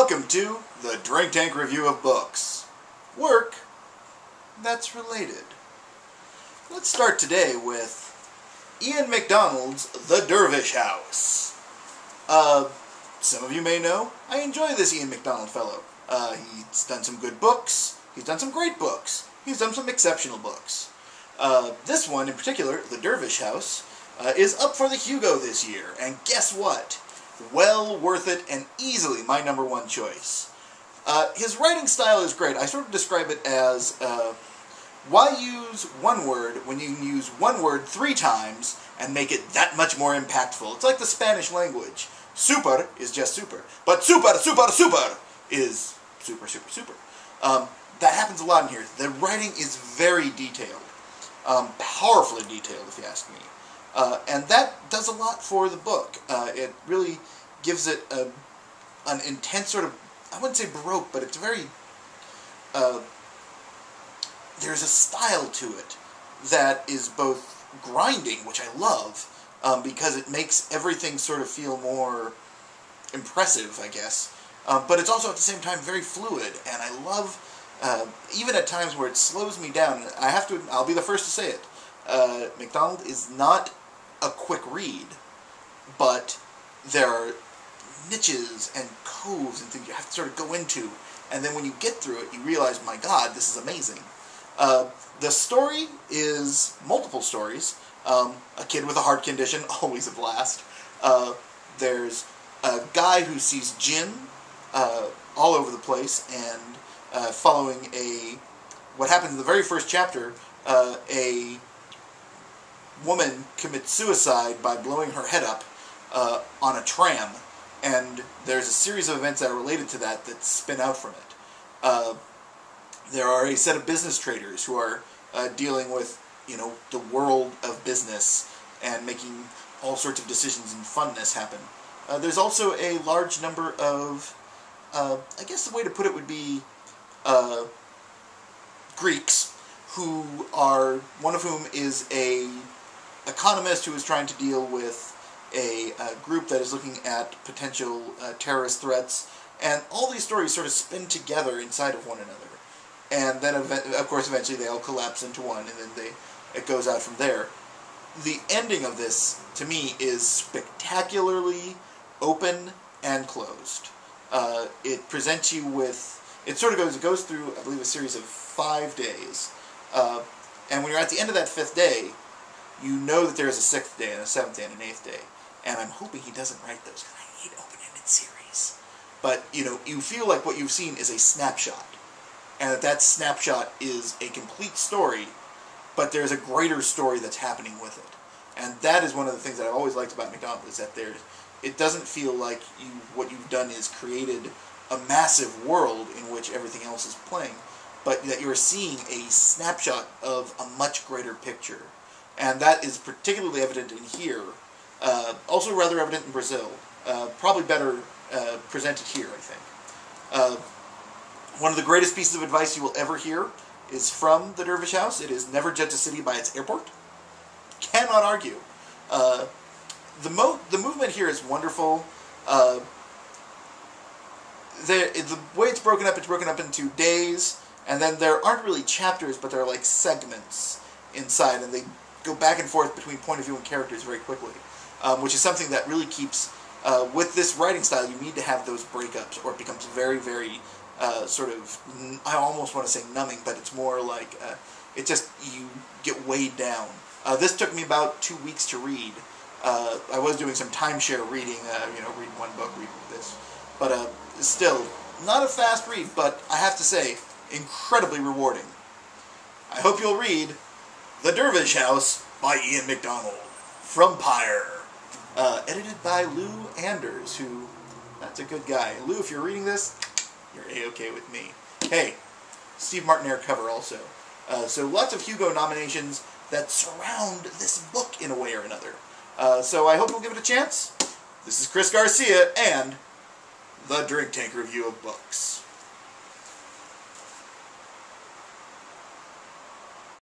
Welcome to the Drink Tank Review of Books. Work that's related. Let's start today with Ian McDonald's The Dervish House. Some of you may know, I enjoy this Ian McDonald fellow. He's done some good books, he's done some great books, he's done some exceptional books. This one in particular, The Dervish House, is up for the Hugo this year, and guess what? Well worth it and easily my #1 choice. His writing style is great. I sort of describe it as, why use one word when you can use one word 3 times and make it that much more impactful? It's like the Spanish language. Super is just super, but super, super, super is super, super, super. That happens a lot in here. The writing is very detailed, powerfully detailed if you ask me. And that does a lot for the book. It really gives it an intense sort of, I wouldn't say baroque, but it's very, there's a style to it that is both grinding, which I love, because it makes everything sort of feel more impressive, I guess. But it's also at the same time very fluid, and I love, even at times where it slows me down, I'll be the first to say it, McDonald is not a quick read, but there are niches and coves and things you have to sort of go into, and then when you get through it, you realize, my God, this is amazing. The story is multiple stories. A kid with a heart condition, always a blast. There's a guy who sees jinn all over the place, and following what happens in the very first chapter, a woman commits suicide by blowing her head up on a tram, and there's a series of events that are related to that spin out from it. There are a set of business traders who are dealing with, the world of business and making all sorts of decisions and funness happen. There's also a large number of, I guess the way to put it would be, Greeks, who are, one of whom is a economist who is trying to deal with a group that is looking at potential terrorist threats, and all these stories sort of spin together inside of one another. And then, of course, eventually they all collapse into one, and then it goes out from there. The ending of this, to me, is spectacularly open and closed. It presents you with, it goes through, I believe, a series of 5 days. And when you're at the end of that 5th day, you know that there is a 6th day and a 7th day and an 8th day. And I'm hoping he doesn't write those, because I hate open-ended series. But, you feel like what you've seen is a snapshot. And that snapshot is a complete story, but there's a greater story that's happening with it. And that is one of the things that I've always liked about McDonald, is that it doesn't feel like what you've done is created a massive world in which everything else is playing, but that you're seeing a snapshot of a much greater picture. And that is particularly evident in here. Also rather evident in Brazil. Probably better presented here, I think. One of the greatest pieces of advice you will ever hear is from the Dervish House. It is never judge a city by its airport. Cannot argue. The movement here is wonderful. The way it's broken up into days, and then there aren't really chapters, but there are like segments inside, and they go back and forth between point of view and characters very quickly, which is something that really keeps, with this writing style, you need to have those breakups, or it becomes very, very sort of, I almost want to say numbing, but it's more like, you get weighed down. This took me about 2 weeks to read. I was doing some timeshare reading, read one book, read this. But still, not a fast read, but I have to say, incredibly rewarding. I hope you'll read The Dervish House by Ian McDonald, from Pyre. Edited by Lou Anders, who, that's a good guy. Lou, if you're reading this, you're A-okay with me. Hey, Steve Martin Air cover also. So lots of Hugo nominations that surround this book in a way or another. So I hope you'll give it a chance. This is Chris Garcia and the Drink Tank Review of Books.